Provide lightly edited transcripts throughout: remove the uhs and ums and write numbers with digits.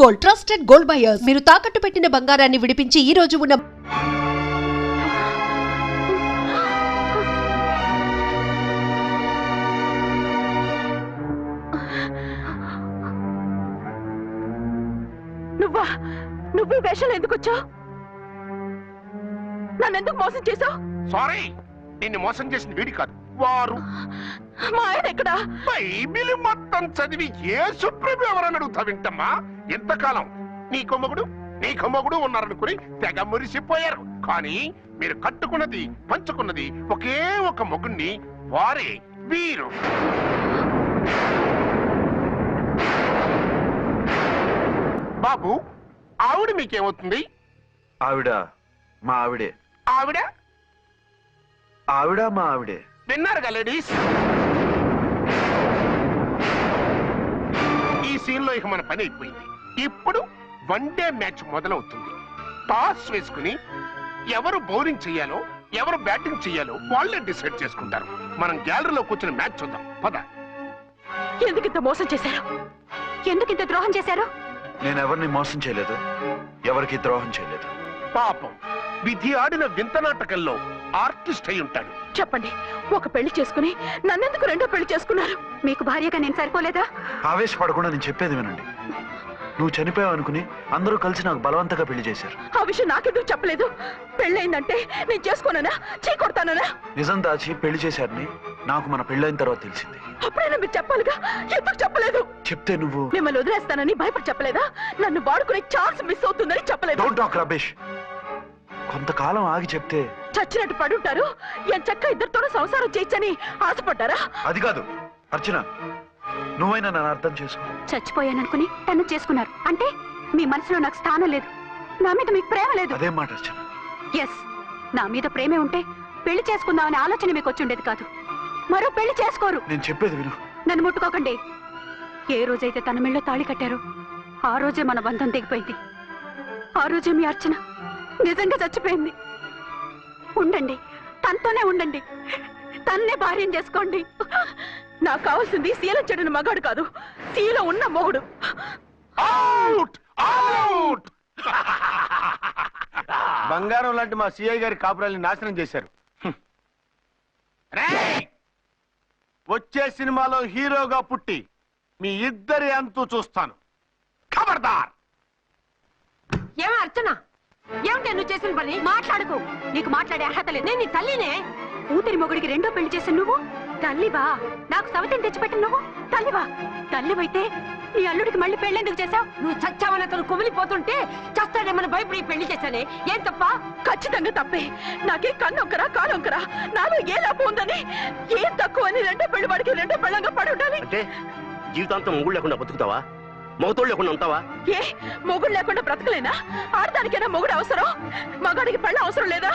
Gold, trusted gold buyers. మీరు తాకట్టు పెట్టిన బంగారాన్ని విడిపించి ఈ రోజు ఉన్న నువ్వు వేషాలు ఎందుకు వచ్చావు? నన్నెందుకు మోసం చేశావు? సారీ, నిన్ను మోసం చేసిన వీడి కాదు, వారు. మా ఆయన ఎక్కడా? బైబిల్ మొత్తం చదివి ఏ సుప్రీం ఎవరని అడుగుతా వింటమ్మా. ఎంతకాలం నీ కొమ్మగుడు ఉన్నారనుకుని తెగ మురిసిపోయారు. కానీ మీరు కట్టుకున్నది పంచుకున్నది ఒకే ఒక మొగుణ్ణి, వారే వీరు. బాబు, ఆవిడ మీకేమవుతుంది? ఆవిడ మా ఆవిడే. ఆవిడ ఆవిడ మా ఆవిడే. విన్నారుగా లేడీస్, ఈ సీన్ లో ఇక మన పని అయిపోయింది. ఇప్పుడు వన్ డే మ్యాచ్ మొదలవుతుంది. టాస్ వేసుకుని ఎవరు బౌలింగ్ చెయ్యాలో ఎవరు బ్యాటింగ్ చెయ్యాలో వాళ్ళే డిసైడ్ చేసుకుంటారు. మనం గ్యాలరీలో కూర్చుని మ్యాచ్ చూద్దాం, పద. ఎందుకింత మోసం చేశారు? ఎందుకింత ద్రోహం చేశారు? నేను ఎవరిని మోసం చేయలేదు, ఎవరికి ద్రోహం చేయలేదు. పాపం, విధి ఆడిన వింత నాటకంలో ఆర్టిస్ట్ అయి ఉంటాడు. చెప్పండి, ఒక పెళ్లి చేసుకుని నన్నెందుకు రెండో పెళ్లి చేసుకున్నారు? మీకు భార్యగా నేను సరిపోలేదా? ఆవేశపడకుండా నేను చెప్పేది వినండి. నువ్వు చనిపోయావు అనుకుని అందరూ కలిసి నాకు బలవంతంగా పెళ్లి చేశారు. ఆ విషయం నాకెందుకు చెప్పలేదు? పెళ్ళయిందంటే నేను చేసుకోనన్నా, చీకొడతానన్నా? నిజం దాచి పెళ్లి చేశారని నాకు మన పెళ్ళైన తర్వాత తెలిసింది. అప్పుడైనా మీరు చెప్పాలిగా, ఎందుకు చెప్పలేదు? చెప్తే నువ్వు మిమ్మల్ని వదిలేస్తానని భయపడి చెప్పలేదా? నన్ను వాడుకునే ఛాన్స్ మిస్ అవుతుందని చెప్పలేదు. Don't talk Ramesh. కొంతకాలం ఆగి చెప్తే చచ్చినట్టు పడుంటారు. ఎంత చక్క ఇద్దరితోనూ సంసారం చేయొచ్చని ఆశపడ్డారా? అది కాదు అర్చన, నువ్వైనా నన్ను అర్థం చేసుకో. చచ్చిపోయాననుకుని తను చేసుకున్నారు అంటే మీ మనసులో నాకు స్థానం లేదు, నా మీద మీకు ప్రేమ లేదు. అదేం మాట అర్చన? ఎస్, నా మీద ప్రేమే ఉంటే పెళ్లి చేసుకుందామనే ఆలోచన మీకు వచ్చి ఉండేది కాదు. మరో పెళ్లి చేసుకోరు. నేను చెప్పేది విను. నన్ను ముట్టుకోకండి. ఏ రోజైతే తన మెళ్ళో తాళి కట్టారో ఆ రోజే మన బంధం తెగిపోయింది. ఆ రోజే మీ అర్చన నిజంగా చచ్చిపోయింది. ఉండండి, తనతోనే ఉండండి, తన్నే భార్యం చేసుకోండి. నాకు కావాల్సింది శీలం చెడిన మగాడు కాదు, శీలం ఉన్న మొగుడు. బంగారం లాంటి మా సిఐ గారి కాపురాల్ని నాశనం చేశారు. వచ్చే సినిమాలో హీరోగా పుట్టి మీ ఇద్దరి అంతు చూస్తాను. ఖబర్దార్! ఏమ అర్చన, ఏమిటి నువ్వు చేసిన పని? మాట్లాడుకో, నీకు మాట్లాడే అర్హత లేదు. నేను నీ తల్లినే. కూతురి మొగుడికి రెండో పెళ్లి చేసిన నువ్వు తల్లివా? నాకు సవతిని తెచ్చిపెట్టిన నువ్వు తల్లివా? తల్లివైతే నీ అల్లుడికి మళ్ళీ పెళ్ళెందుకు చేశావు? నువ్వు చచ్చావని అతను కుమిలిపోతుంటే చస్తాడేమని భయపడి పెళ్లి చేశానే. ఏం తప్ప? ఖచ్చితంగా తప్పే. నాకే కన్నొక్కరా కానొక్కరా, నాలో ఏ లాభం ఉందని, ఏం తక్కువ అని రెండో పెళ్లి వాడికి రెండో పెళ్ళంగా పడి ఉండాలి. అంటే జీవితాంతం మొగుడు లేకుండా బతుకుతావా? మొగతోడు లేకుండా ఉంటావా? ఏ మొగుడు లేకుండా బ్రతకలేనా? ఆడదానికైనా మొగుడు అవసరం, మగాడికి పెళ్ళ అవసరం లేదా?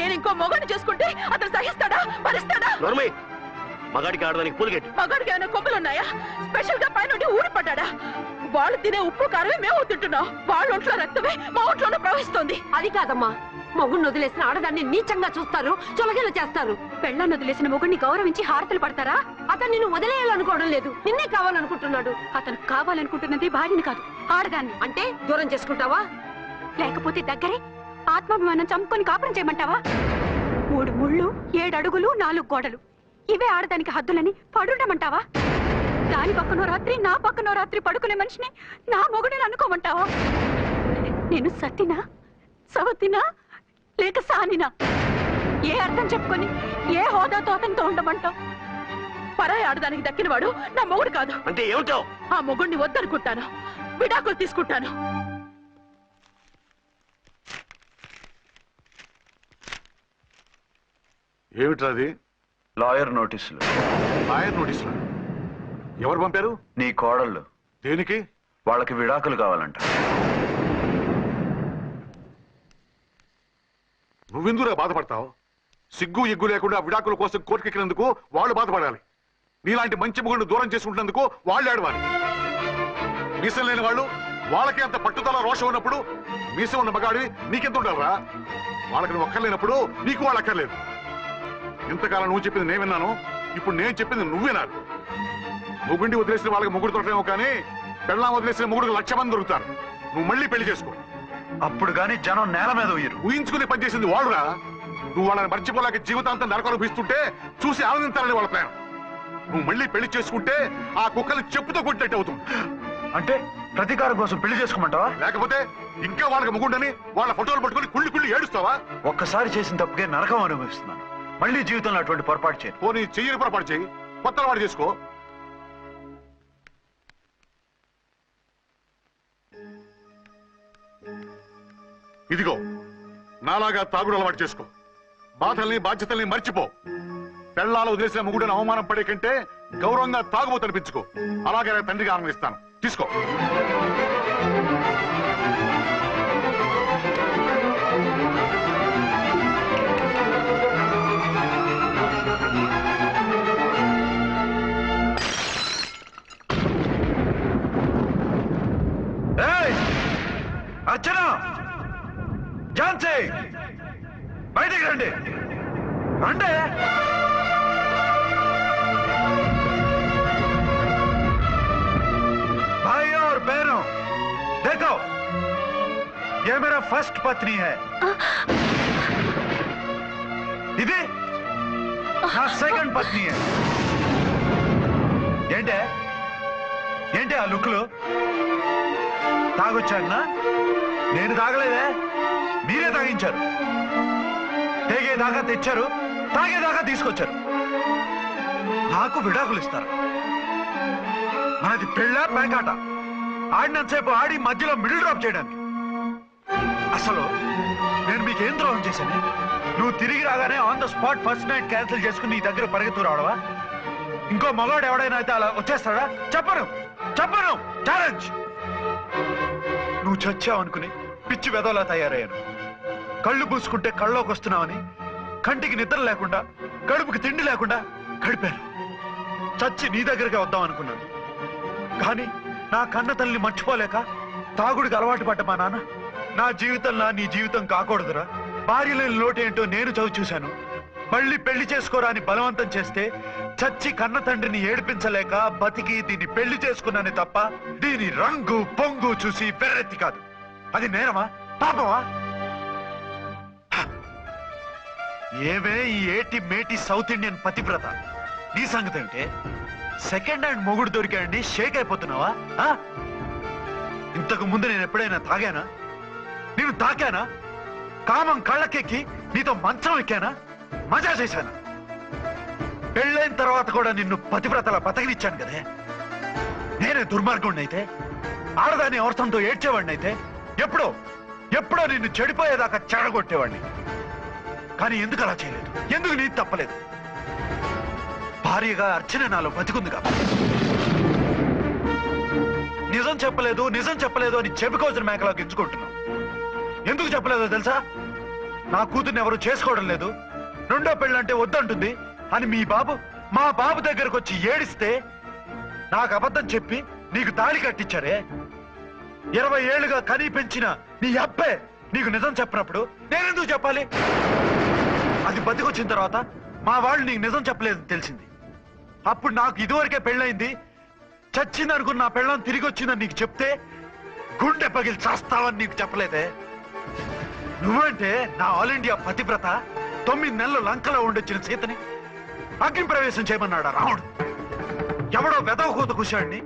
నేను ఇంకో మొగాడిని చేసుకుంటే అతను సహిస్తాడా, భరిస్తాడా? నోర్మై, మగాడికి ఆడదానికి పూలిగెట్టు. మగాడికి ఏమైనా కొమ్ములున్నాయా? స్పెషల్ గా పైనుండి ఊరి పడ్డాడా? వాళ్ళు తినే ఉప్పు కారమే మేము తింటున్నాం. వాళ్ళ ఒంట్లో రక్తమే మా ఒంట్లోనే ప్రవహిస్తోంది. అది కాదమ్మా, మొగుడిని వదిలేసిన ఆడదాన్ని నీచంగా చూస్తారు, చులగేలా చేస్తారు. పెళ్ళాన్ని వదిలేసిన మొగుడిని గౌరవించి హారతలు పడతారా? అతను నిన్ను వదిలేయాలనుకోవడం లేదు, నిన్నే కావాలనుకుంటున్నాడు. అతను కావాలనుకుంటున్నది భార్యని కాదు, ఆడదాన్ని. అంటే దూరం చేసుకుంటావా? లేకపోతే దగ్గరే ఆత్మాభిమానం చంపుకొని కాపురం చేయమంటావా? 3 ముళ్ళు 7 అడుగులు 4 గోడలు, ఇవే ఆడదానికి హద్దులని పడుండమంటావా? దాని పక్కనో రాత్రి నా పక్కనో రాత్రి పడుకునే మనిషిని నా మొగుడిని అనుకోమంటావా? నేను సతినా, సవతినా, లేక సానినా? ఏ అర్థం చెప్పుకొని ఏ హోదాతో అతనితో ఉండమంటావు? పరాయి ఆడదానికి దక్కినవాడు నా మొగుడు కాదు. అంటే ఏమిటావు? ఆ మొగుడిని వద్దనుకుంటాను, విడాకులు తీసుకుంటాను. ఏమిట్రాది? లాయర్ నోటీసులు. లాయర్ నోటీసులు ఎవరు పంపారు? నీ కోడళ్ళు. దేనికి? వాళ్ళకి విడాకులు కావాలంట. నువ్వెందుకురా బాధపడతావు? సిగ్గు ఎగ్గు లేకుండా విడాకుల కోసం కోర్టుకెక్కినందుకు వాళ్ళు బాధపడాలి. నీలాంటి మంచి మొగుడిని దూరం చేసుకుంటున్నందుకు వాళ్ళు ఏడవాలి. మీసం లేని వాళ్ళు వాళ్ళకి అంత పట్టుదల రోషం ఉన్నప్పుడు మీసం ఉన్న మగాడివి నీకెంత ఉండాలరా? వాళ్ళకి నువ్వు అక్కర్లేనప్పుడు నీకు వాళ్ళు అక్కర్లేదు. ఇంతకాలం నువ్వు చెప్పింది నేను విన్నాను, ఇప్పుడు నేను చెప్పింది నువ్వు వినాలి. మొగుండి వదిలేసిన వాళ్ళకి మొగుడు దొరకలేమో కానీ పెళ్ళాం వదిలేసిన మూడు 1,00,000 మంది దొరుకుతారు. నువ్వు మళ్ళీ పెళ్లి చేసుకో. అప్పుడు గాని జనం నేల మీద ఉయ్యరు. ఊహించుకుని పనిచేసింది వాళ్ళురా. నువ్వు వాళ్ళని మర్చిపోలేక జీవితాంతం నరకం అనుభవిస్తుంటే చూసి ఆనందించాలని వాళ్ళ ప్లాన్. నువ్వు మళ్ళీ పెళ్లి చేసుకుంటే ఆ కుక్కలు చెప్పుతో కొట్టినట్టు అవుతుంది. అంటే ప్రతీకారం కోసం పెళ్లి చేసుకోమంటావా? లేకపోతే ఇంకా వాళ్ళకి ముగుండని వాళ్ళ ఫోటోలు పట్టుకుని కుళ్ళి కుళ్ళి ఏడుస్తావా? ఒక్కసారి చేసిన తప్పుకే నరకం అనుభవిస్తున్నాను. మళ్ళీ జీవితంలో అటువంటి పొరపాటు చేయను. పోనీ చెయ్యని పొరపాటు చెయ్యి, కొత్త వాడు చేసుకో. ఇదిగో నాలాగా తాగుడు అలవాటు చేసుకో. బాధల్ని బాధ్యతల్ని మర్చిపో. పెళ్ళాలు వదిలేసిన ముగుడని అవమానం పడే కంటే గౌరవంగా తాగుబోతు అనిపించుకో. అలాగే నా తండ్రికి ఆనందిస్తాను. తీసుకో. అర్చన, ఝాన్సీ, బయటికి రండి. రండి. भाई और बहनों, देखो ये मेरा फर्स्ट पत्नी है. ఇది నా సెకండ్ పత్ని. ఏంటి ఆ లుక్లు? తాగొచ్చానా? నేను తాగలేదే, మీరే తాగించారు. తేగేదాకా తెచ్చారు, తాగేదాకా తీసుకొచ్చారు. నాకు విడాకులు ఇస్తారు. మనది పెళ్ళా పేకాట? ఆడినంతసేపు ఆడి మధ్యలో మిడిల్ డ్రాప్ చేయడానికి. అసలు నేను మీకేం ద్రోహం చేశాను? నువ్వు తిరిగి రాగానే on the spot first night cancel చేసుకుని నీ దగ్గర పరిగెత్తు రావడవా? ఇంకో మగాడు ఎవడైనా అయితే అలా వచ్చేస్తాడా? చెప్పను ఛాలెంజ్. నువ్వు చచ్చావు అనుకుని పిచ్చి వెదవలా తయారయ్యాను. కళ్ళు పూసుకుంటే కళ్ళలోకి వస్తున్నావని కంటికి నిద్ర లేకుండా కడుపుకి తిండి లేకుండా గడిపాను. చచ్చి నీ దగ్గరగా వద్దాం అనుకున్నాను. కానీ నా కన్న తల్లిని మర్చిపోలేక తాగుడికి అలవాటు పడ్డ మా నాన్న నా జీవితంలో నీ జీవితం కాకూడదురా, భార్య లేని లోటేంటో నేను చవి చూశాను. మళ్ళీ పెళ్లి చేసుకోరా అని బలవంతం చేస్తే చచ్చి కన్న తండ్రిని ఏడిపించలేక బతికి దీన్ని పెళ్లి చేసుకున్నానే తప్ప దీని రంగు పొంగు చూసి పెర్రెత్తి కాదు. అది నేరమా, పాపమా? ఏవే ఈ ఏటి మేటి సౌత్ ఇండియన్ పతివ్రత, నీ సంగతి ఏంటే? సెకండ్ హ్యాండ్ మొగుడు దొరికాయండి షేక్ అయిపోతున్నావా? ఇంతకు ముందు నేను ఎప్పుడైనా తాగానా? నేను తాకానా? కామం కళ్ళకెక్కి నీతో మంచం ఎక్కానా? మజా చేశానా? పెళ్ళైన తర్వాత కూడా నిన్ను పతివ్రతలా బతకనిచ్చాను కదే. నేనే దుర్మార్గుడినైతే, ఆడదాన్ని అవసరంతో ఏడ్చేవాడినైతే ఎప్పుడో నిన్ను చెడిపోయేదాకా చెడగొట్టేవాడిని. కానీ ఎందుకు అలా చేయలేదు? ఎందుకు నీ తప్పలేదు? భార్యగా అర్చన నాలో బతికుంది కాబట్టి. నిజం చెప్పలేదు అని చెప్పుకోవచ్చిన మేకలా గించుకుంటున్నావు. ఎందుకు చెప్పలేదో తెలుసా? నా కూతుర్ని ఎవరు చేసుకోవడం లేదు, రెండో పెళ్ళంటే వద్దంటుంది అని మా బాబు దగ్గరకు వచ్చి ఏడిస్తే నాకు అబద్ధం చెప్పి నీకు తాళి కట్టించారే. 20 ఏళ్లుగా కనీ పెంచిన నీ అబ్బే నీకు నిజం చెప్పినప్పుడు నేనెందుకు చెప్పాలి? అది బతికొచ్చిన తర్వాత మా వాళ్ళు నీకు నిజం చెప్పలేదని తెలిసింది. అప్పుడు నాకు ఇదివరకే పెళ్ళయింది, చచ్చింది అనుకున్న నా పెళ్ళం తిరిగి వచ్చిందని నీకు చెప్తే గుండె పగిలి చేస్తావని నీకు చెప్పలేదే. నువ్వంటే నా ఆల్ ఇండియా పతివ్రత 9 నెలలు లంకలో ఉండొచ్చిన సీతని అగ్ని ప్రవేశం చేయమన్నాడా రాముడు? ఎవడో వెదవ కూత కుశాడిని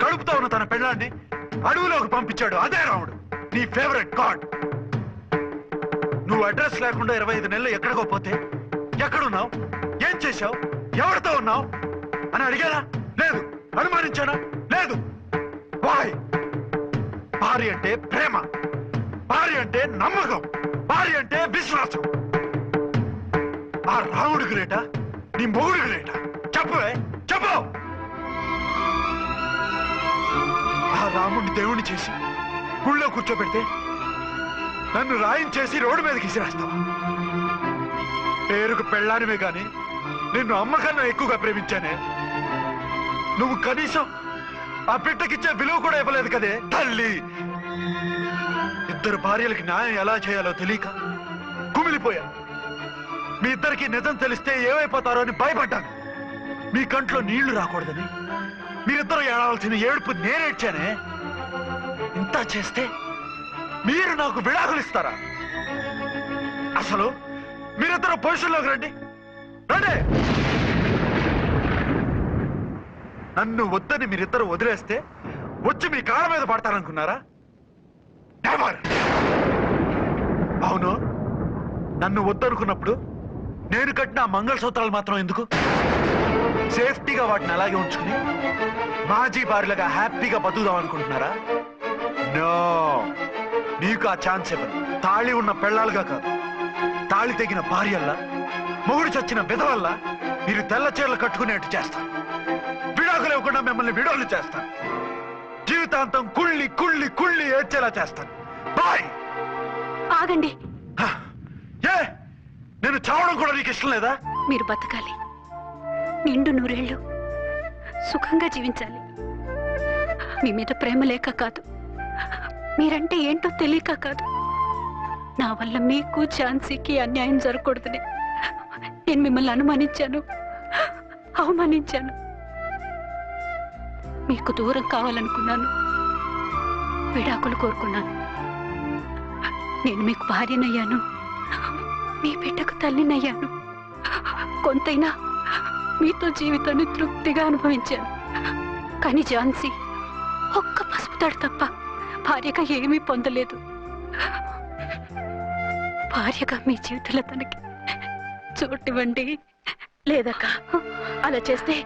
కడుపుతో ఉన్న తన పెళ్ళాన్ని అడవిలోకి పంపించాడు అదే రాముడు, నీ ఫేవరెట్ గాడ్. నువ్వు అడ్రస్ లేకుండా 25 నెలలు ఎక్కడికో పోతే ఎక్కడున్నావు, ఏం చేశావు, ఎవరితో ఉన్నావు అని అడిగానా? లేదు. అనుమానించానా? లేదు. వాయ్? భార్య అంటే ప్రేమ, భార్య అంటే నమ్మకం, భార్య అంటే విశ్వాసం. ఆ రాముడు గ్రేటా, నీ మొగుడు గ్రేటా? చెప్పవే, చెప్పు. ఆ రాముడిని దేవుణ్ణి చేసి గుళ్ళో కూర్చోబెడితే నన్ను రాయించేసి రోడ్డు మీదకి విసిరేస్తావా? పేరుకు పెళ్ళానివే గాని నిన్ను అమ్మకన్నా ఎక్కువగా ప్రేమించానే. నువ్వు కనీసం ఆ బిడ్డకిచ్చే విలువ కూడా ఇవ్వలేదు కదే తల్లి. ఇద్దరు భార్యలకి న్యాయం ఎలా చేయాలో తెలియక కుమిలిపోయా. మీ ఇద్దరికి నిజం తెలిస్తే ఏమైపోతారో అని భయపడ్డాను. మీ కంట్లో నీళ్లు రాకూడదని మీరిద్దరు ఏడాల్సిన ఏడుపు నేనేడ్చానే. ఇంత చేస్తే మీరు నాకు విడాకులు ఇస్తారా? అసలు మీరిద్దరు పొజిషన్లోకి రండి. రండి. నన్ను వద్దని మీరిద్దరు వదిలేస్తే వచ్చి మీ కాళ్ళ మీద పడతారనుకున్నారా? నెవర్. అవును, నన్ను వద్దనుకున్నప్పుడు నేను కట్టిన మంగళసూత్రాలు మాత్రం ఎందుకు? సేఫ్టీగా వాటిని అలాగే ఉంచుకుని మాజీ భార్యలుగా హ్యాపీగా బతుకుదాం అనుకుంటున్నారా? నో, నీకు ఆ ఛాన్స్ ఇవ్వరు. తాళి ఉన్న పెళ్ళాలుగా కాదు, తాళి తెగిన భార్యల్లా, మొగుడు చచ్చిన విధవల్లా మీరు తెల్ల చీరలు కట్టుకునేట్టు చేస్తాను. విడాకులు ఇవ్వకుండా మిమ్మల్ని విడాకులు చేస్తాను. జీవితాంతం కుళ్ళి కుళ్ళి కుళ్ళి ఏడ్చేలా చేస్తాను. బాయ్. ఆగండి. ఏ, నేను చావడం కూడా నీకు ఇష్టం లేదా? మీరు బతకాలి, నిండు నూరేళ్లు సుఖంగా జీవించాలి. మీ మీద ప్రేమ లేక కాదు, మీరంటే ఏంటో తెలియక కాదు. నా వల్ల మీకు ఝాన్సీకి అన్యాయం జరగకూడదని నేను మిమ్మల్ని అనుమానించాను, అవమానించాను. మీకు దూరం కావాలనుకున్నాను, విడాకులు కోరుకున్నాను. నేను మీకు భార్యనయ్యాను, మీ బిడ్డకు తల్లినయ్యాను. కొంతైనా మీతో జీవితాన్ని తృప్తిగా అనుభవించాను. కానీ ఝాన్సీ ఒక్క పసుపు తాడు తప్ప భార్యగా ఏమీ పొందలేదు. భార్యగా మీ జీవితంలో తనకి చోటివ్వండి. లేదక్క, అలా చేస్తే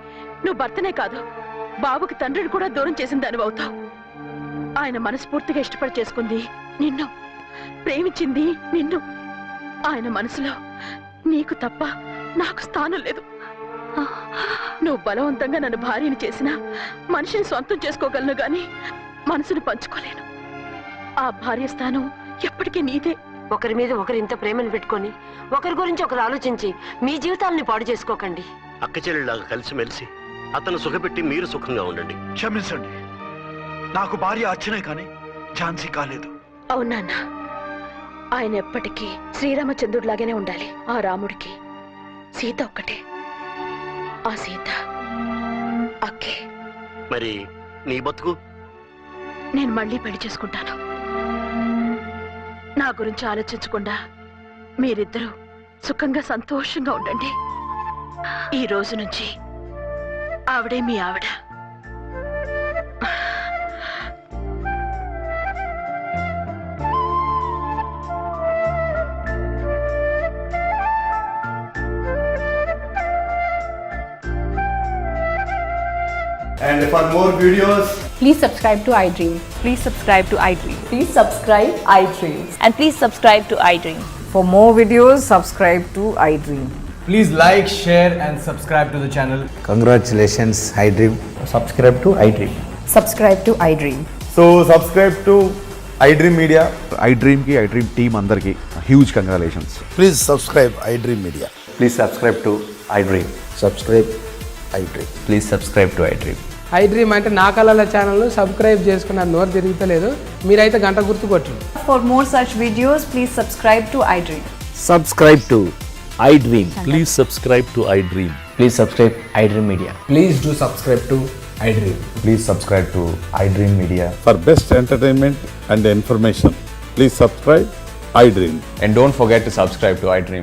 నువ్వు భర్తనే కాదు, బాబుకి తండ్రిని కూడా దూరం చేసిన దానివి అవుతావు. ఆయన మనస్ఫూర్తిగా ఇష్టపడి చేసుకుంది నిన్ను, ప్రేమించింది నిన్ను. ఆయన మనసులో నీకు తప్ప నాకు స్థానం లేదు. నువ్వు బలవంతంగా నన్ను భార్యని చేసినా మనిషిని సొంతం చేసుకోగలను గాని మనసును పంచుకోలేను. ఆ భార్య స్థానం ఎప్పటికీ నీదే. ఒకరి మీద ఒకరు ఇంత ప్రేమను పెట్టుకొని ఒకరి గురించి ఒకరు ఆలోచించి మీ జీవితాలని పాడు చేసుకోకండి. అక్క చెల్లెళ్ళలాగా కలిసిమెలిసి అతను సుఖపెట్టి మీరు సుఖంగా ఉండండి. క్షమించండి, నాకు భార్య అర్చనే కానీ ఝాన్సీ కాలేదు. అవునా? ఆయన ఎప్పటికీ శ్రీరామచంద్రుడిలాగానే ఉండాలి. ఆ రాముడికి సీత ఒక్కటే, ఆ సీత అక్కే. మరి నీ బతుకు? నేను మళ్ళీ పెళ్లి చేసుకుంటాను. నా గురించి ఆలోచించకుండా మీరిద్దరూ సుఖంగా సంతోషంగా ఉండండి. ఈ రోజు నుంచి ఆవిడే మీ ఆవిడ. And for more videos, please subscribe to iDream. Please subscribe to iDream. Please subscribe iDream. And please subscribe to iDream. For more videos, subscribe to iDream. please like, share and subscribe to the channel. Congratulations, iDream. Subscribe to iDream. Subscribe to iDream. So subscribe to iDream Media. iDream ki iDream team andarki huge congratulations. Please subscribe iDream Media. Please subscribe to iDream. Subscribe iDream. Please subscribe to iDream. iDream అంటే నా కళల ఛానల్ను subscribe చేసుకున్న నోరు తిరుగుతలేదు. మీరైతే గంట గుర్తు కొట్టండి. For more such videos, please subscribe to iDream. Subscribe to iDream. Please subscribe to iDream. Please subscribe iDream Media. Please do subscribe to iDream. Please subscribe to iDream Media. For best entertainment and information, please subscribe iDream. And don't forget to subscribe to iDream.